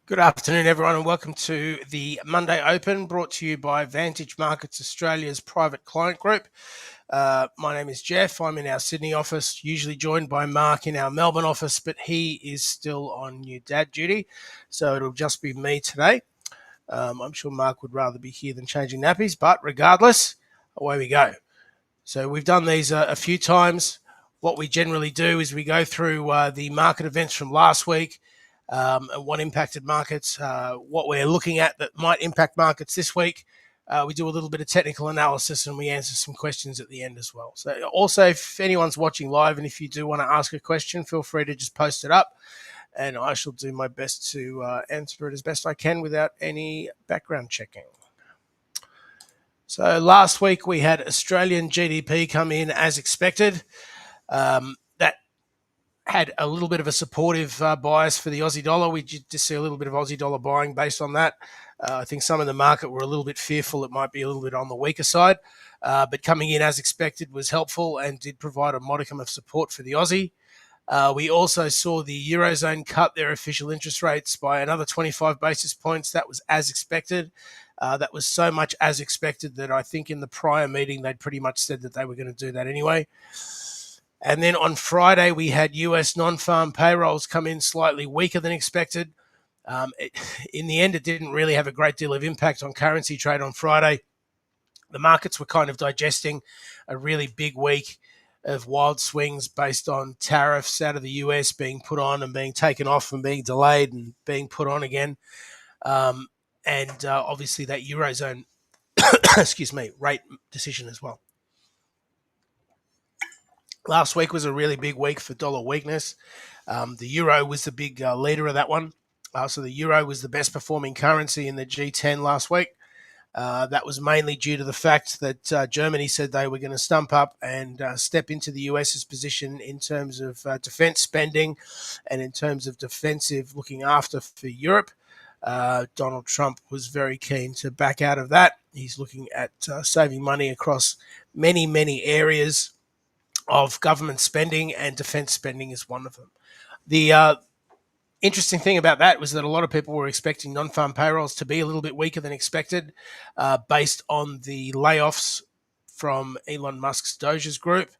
Good afternoon, everyone, and welcome to the Monday Open, brought to you by Vantage Markets Australia's private client group. My name is Jeff. I'm in our Sydney office, usually joined by Mark in our Melbourne office, but he is still on new dad duty, so it'll just be me today. I'm sure Mark would rather be here than changing nappies, but regardless, away we go. So we've done these a few times. What we generally do is we go through the market events from last week, and what impacted markets, what we're looking at that might impact markets this week. We do a little bit of technical analysis and we answer some questions at the end as well. So also, if anyone's watching live and if you do want to ask a question, feel free to just post it up and I shall do my best to answer it as best I can without any background checking. So last week we had Australian GDP come in as expected. That had a little bit of a supportive bias for the Aussie dollar. We did just see a little bit of Aussie dollar buying based on that. I think some in the market were a little bit fearful it might be a little bit on the weaker side, but coming in as expected was helpful and did provide a modicum of support for the Aussie. We also saw the Eurozone cut their official interest rates by another 25 basis points. That was as expected. That was so much as expected that I think in the prior meeting they'd pretty much said that they were going to do that anyway. And then on Friday, we had US non-farm payrolls come in slightly weaker than expected. In the end, it didn't really have a great deal of impact on currency trade on Friday. The markets were kind of digesting a really big week of wild swings based on tariffs out of the US being put on and being taken off and being delayed and being put on again. And obviously that Eurozone rate decision as well. Last week was a really big week for dollar weakness. The euro was the big leader of that one. So the euro was the best performing currency in the G10 last week. That was mainly due to the fact that Germany said they were going to stump up and step into the US's position in terms of defense spending and in terms of defensive looking after for Europe. Donald Trump was very keen to back out of that. He's looking at saving money across many, many areas of government spending, and defense spending is one of them. The interesting thing about that was that a lot of people were expecting non-farm payrolls to be a little bit weaker than expected based on the layoffs from Elon Musk's Doge's group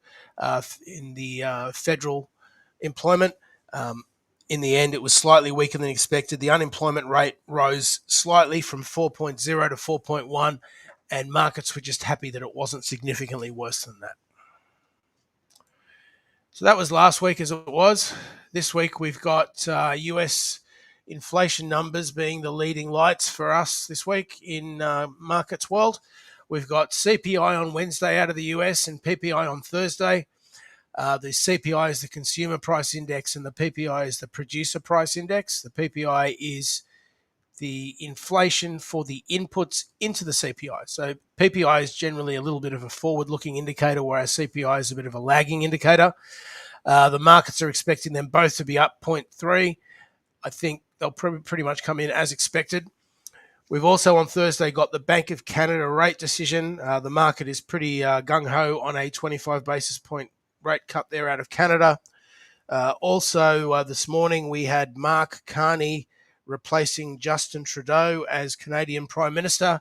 in the federal employment. In the end, it was slightly weaker than expected. The unemployment rate rose slightly from 4.0 to 4.1, and markets were just happy that it wasn't significantly worse than that. So that was last week as it was. This week we've got US inflation numbers being the leading lights for us this week in markets world. We've got CPI on Wednesday out of the US and PPI on Thursday. The CPI is the consumer price index and the PPI is the producer price index. The PPI is the inflation for the inputs into the CPI. So PPI is generally a little bit of a forward-looking indicator, whereas CPI is a bit of a lagging indicator. The markets are expecting them both to be up 0.3. I think they'll pretty much come in as expected. We've also on Thursday got the Bank of Canada rate decision. The market is pretty gung-ho on a 25 basis point rate cut there out of Canada. Also, this morning we had Mark Carney replacing Justin Trudeau as Canadian Prime Minister.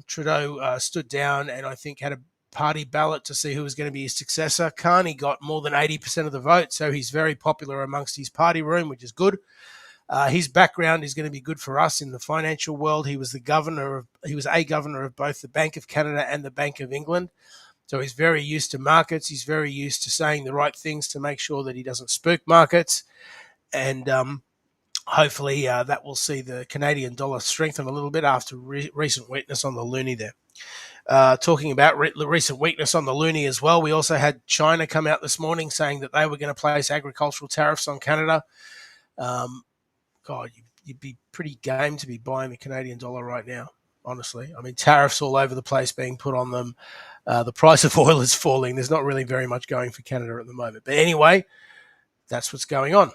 Trudeau stood down and I think had a party ballot to see who was going to be his successor. Carney got more than 80% of the vote, so he's very popular amongst his party room, which is good. His background is going to be good for us in the financial world. He was a governor of both the Bank of Canada and the Bank of England. So he's very used to markets. He's very used to saying the right things to make sure that he doesn't spook markets. And hopefully that will see the Canadian dollar strengthen a little bit after recent weakness on the loonie there. Talking about recent weakness on the loonie as well, we also had China come out this morning saying that they were going to place agricultural tariffs on Canada. God, you'd be pretty game to be buying the Canadian dollar right now, honestly. I mean, tariffs all over the place being put on them. The price of oil is falling. There's not really very much going for Canada at the moment. But anyway, that's what's going on.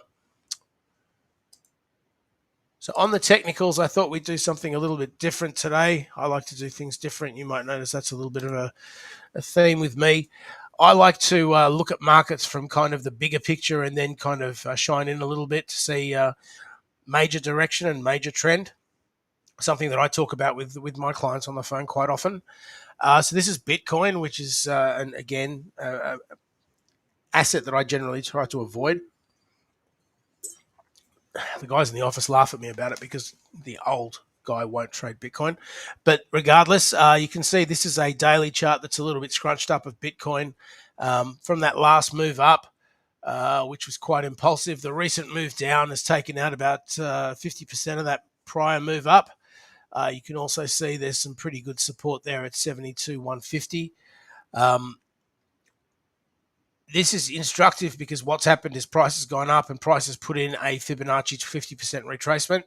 So on the technicals, I thought we'd do something a little bit different today. I like to do things different. You might notice that's a little bit of a theme with me. I like to look at markets from kind of the bigger picture and then kind of shine in a little bit to see major direction and major trend, something that I talk about with my clients on the phone quite often. So this is Bitcoin, which is, again, asset that I generally try to avoid. The guys in the office laugh at me about it because the old guy won't trade Bitcoin. But regardless, you can see this is a daily chart that's a little bit scrunched up of Bitcoin from that last move up, which was quite impulsive. The recent move down has taken out about 50% of that prior move up. You can also see there's some pretty good support there at 72,150. This is instructive because what's happened is price has gone up and price has put in a Fibonacci 50% retracement.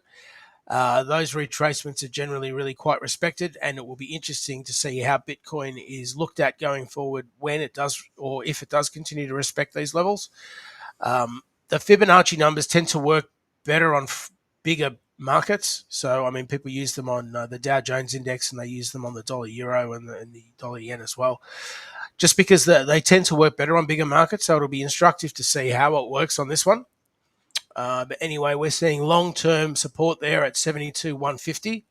Those retracements are generally really quite respected, and it will be interesting to see how Bitcoin is looked at going forward when it does, or if it does continue to respect these levels. The Fibonacci numbers tend to work better on bigger markets. So, I mean, people use them on the Dow Jones index, and they use them on the dollar euro and the dollar yen as well, just because they tend to work better on bigger markets. So it'll be instructive to see how it works on this one. But anyway, we're seeing long-term support there at 72,150.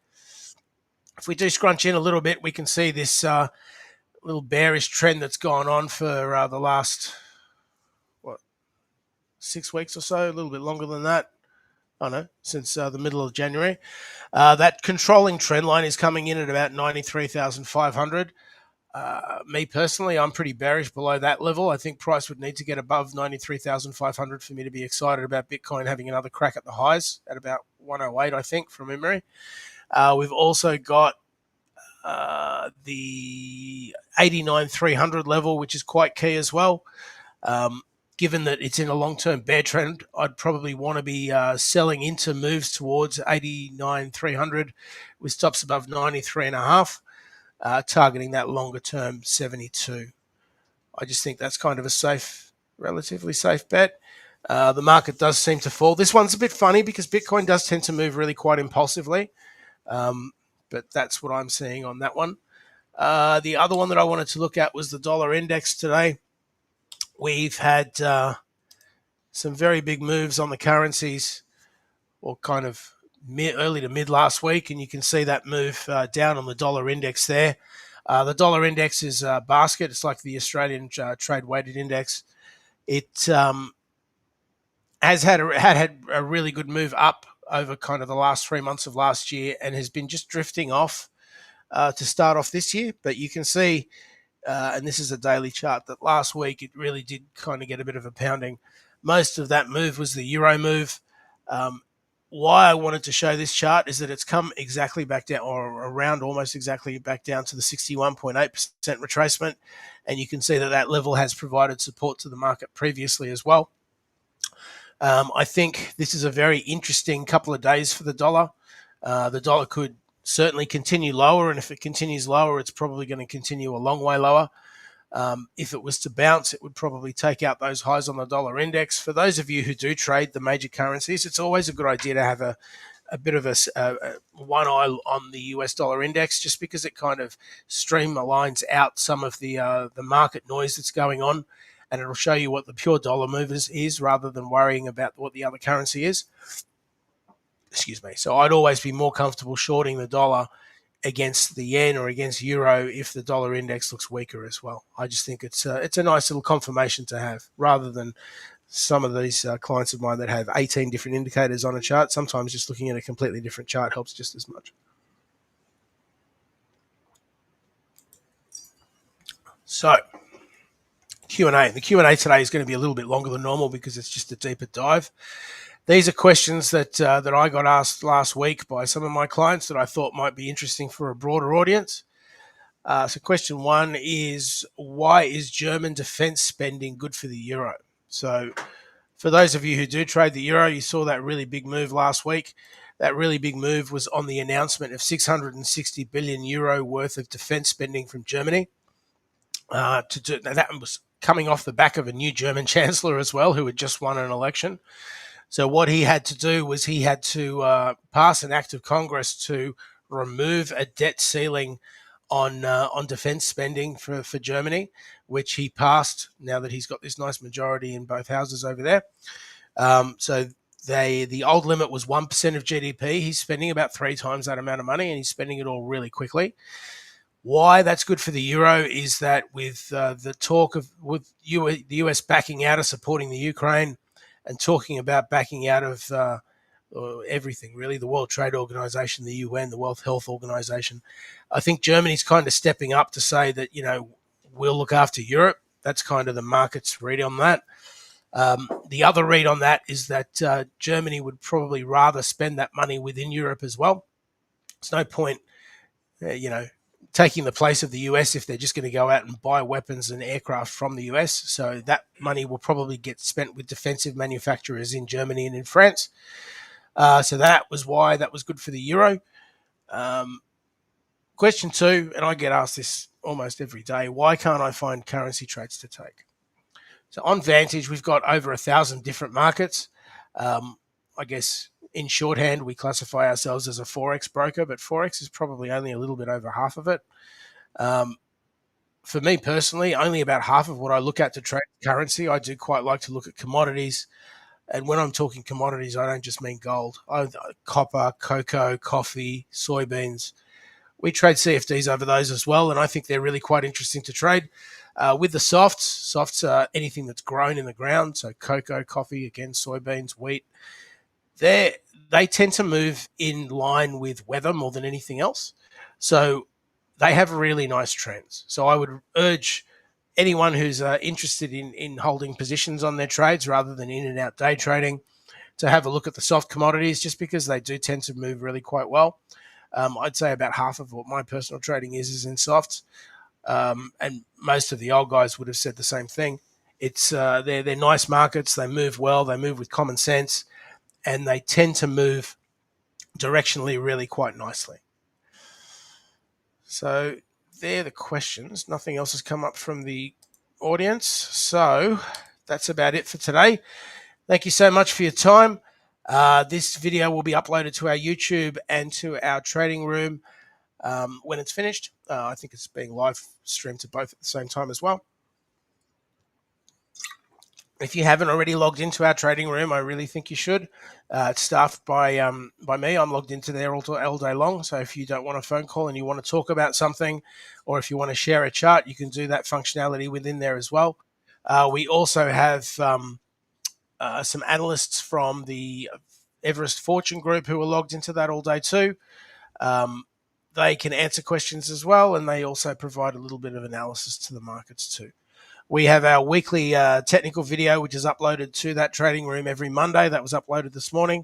If we do scrunch in a little bit, we can see this little bearish trend that's gone on for the last, 6 weeks or so, a little bit longer than that. I don't know, since the middle of January. That controlling trend line is coming in at about 93,500. Me personally, I'm pretty bearish below that level. I think price would need to get above 93,500 for me to be excited about Bitcoin having another crack at the highs at about 108, I think, from memory. We've also got the 89,300 level, which is quite key as well. Given that it's in a long-term bear trend, I'd probably want to be selling into moves towards 89,300 with stops above 93.5. Targeting that longer term 72. I just think that's kind of a relatively safe bet. The market does seem to fall. This one's a bit funny because Bitcoin does tend to move really quite impulsively, but that's what I'm seeing on that one. The other one that I wanted to look at was the dollar index today. We've had some very big moves on the currencies, or kind of early to mid last week, and you can see that move down on the dollar index there. The dollar index is a basket. It's like the Australian trade weighted index. It has had a really good move up over kind of the last 3 months of last year, and has been just drifting off to start off this year. But you can see, and this is a daily chart, that last week it really did kind of get a bit of a pounding. Most of that move was the euro move. Why I wanted to show this chart is that it's come exactly back down, or around almost exactly back down to the 61.8% retracement. And you can see that that level has provided support to the market previously as well. I think this is a very interesting couple of days for the dollar. The dollar could certainly continue lower, and if it continues lower, it's probably going to continue a long way lower. If it was to bounce, it would probably take out those highs on the dollar index. For those of you who do trade the major currencies, it's always a good idea to have a bit of a one eye on the US dollar index, just because it kind of streamlines out some of the market noise that's going on, and it'll show you what the pure dollar move is rather than worrying about what the other currency is. Excuse me. So I'd always be more comfortable shorting the dollar against the yen or against euro if the dollar index looks weaker as well. I just think it's a nice little confirmation to have, rather than some of these clients of mine that have 18 different indicators on a chart. Sometimes just looking at a completely different chart helps just as much. So Q&A. The Q&A today is going to be a little bit longer than normal because it's just a deeper dive. These are questions that I got asked last week by some of my clients that I thought might be interesting for a broader audience. So question one is, why is German defense spending good for the euro? So for those of you who do trade the euro, you saw that really big move last week. That really big move was on the announcement of 660 billion euro worth of defense spending from Germany. That was coming off the back of a new German chancellor as well, who had just won an election. So what he had to do was he had to pass an act of Congress to remove a debt ceiling on defense spending for Germany, which he passed now that he's got this nice majority in both houses over there. So The old limit was 1% of GDP. He's spending about 3 times that amount of money, and he's spending it all really quickly. Why that's good for the euro is that with the talk of the US backing out of supporting the Ukraine and talking about backing out of everything, really, the World Trade Organization, the UN, the World Health Organization, I think Germany's kind of stepping up to say that, we'll look after Europe. That's kind of the market's read on that. The other read on that is that Germany would probably rather spend that money within Europe as well. There's no point, taking the place of the US if they're just going to go out and buy weapons and aircraft from the US. So that money will probably get spent with defensive manufacturers in Germany and in France. So that was why that was good for the euro. Question 2, and I get asked this almost every day, why can't I find currency trades to take? So on Vantage, we've got over 1,000 different markets. I guess in shorthand, we classify ourselves as a Forex broker, but Forex is probably only a little bit over half of it. For me personally, only about half of what I look at to trade currency. I do quite like to look at commodities. And when I'm talking commodities, I don't just mean gold. Copper, cocoa, coffee, soybeans. We trade CFDs over those as well, and I think they're really quite interesting to trade. With the softs are anything that's grown in the ground, so cocoa, coffee, again, soybeans, wheat. They tend to move in line with weather more than anything else. So they have really nice trends. So I would urge anyone who's interested in holding positions on their trades rather than in and out day trading to have a look at the soft commodities, just because they do tend to move really quite well. I'd say about half of what my personal trading is in softs. And most of the old guys would have said the same thing. They're nice markets. They move well. They move with common sense, and they tend to move directionally really quite nicely. So they're the questions. Nothing else has come up from the audience. So that's about it for today. Thank you so much for your time. This video will be uploaded to our YouTube and to our trading room when it's finished. I think it's being live streamed to both at the same time as well. If you haven't already logged into our trading room, I really think you should. It's staffed by me. I'm logged into there all day long. So if you don't want a phone call and you want to talk about something, or if you want to share a chart, you can do that functionality within there as well. We also have some analysts from the Everest Fortune Group who are logged into that all day too. They can answer questions as well, and they also provide a little bit of analysis to the markets too. We have our weekly technical video, which is uploaded to that trading room every Monday. That was uploaded this morning.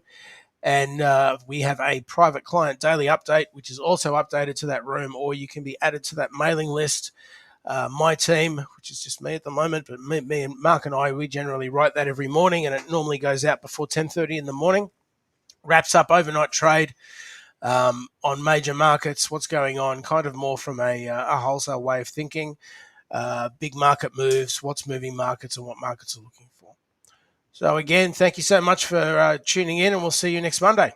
And we have a private client daily update, which is also updated to that room, or you can be added to that mailing list. My team, which is just me at the moment, but me and Mark and I, we generally write that every morning, and it normally goes out before 10:30 in the morning. Wraps up overnight trade on major markets, what's going on, kind of more from a wholesale way of thinking. Big market moves, what's moving markets, and what markets are looking for. So again, thank you so much for tuning in, and we'll see you next Monday.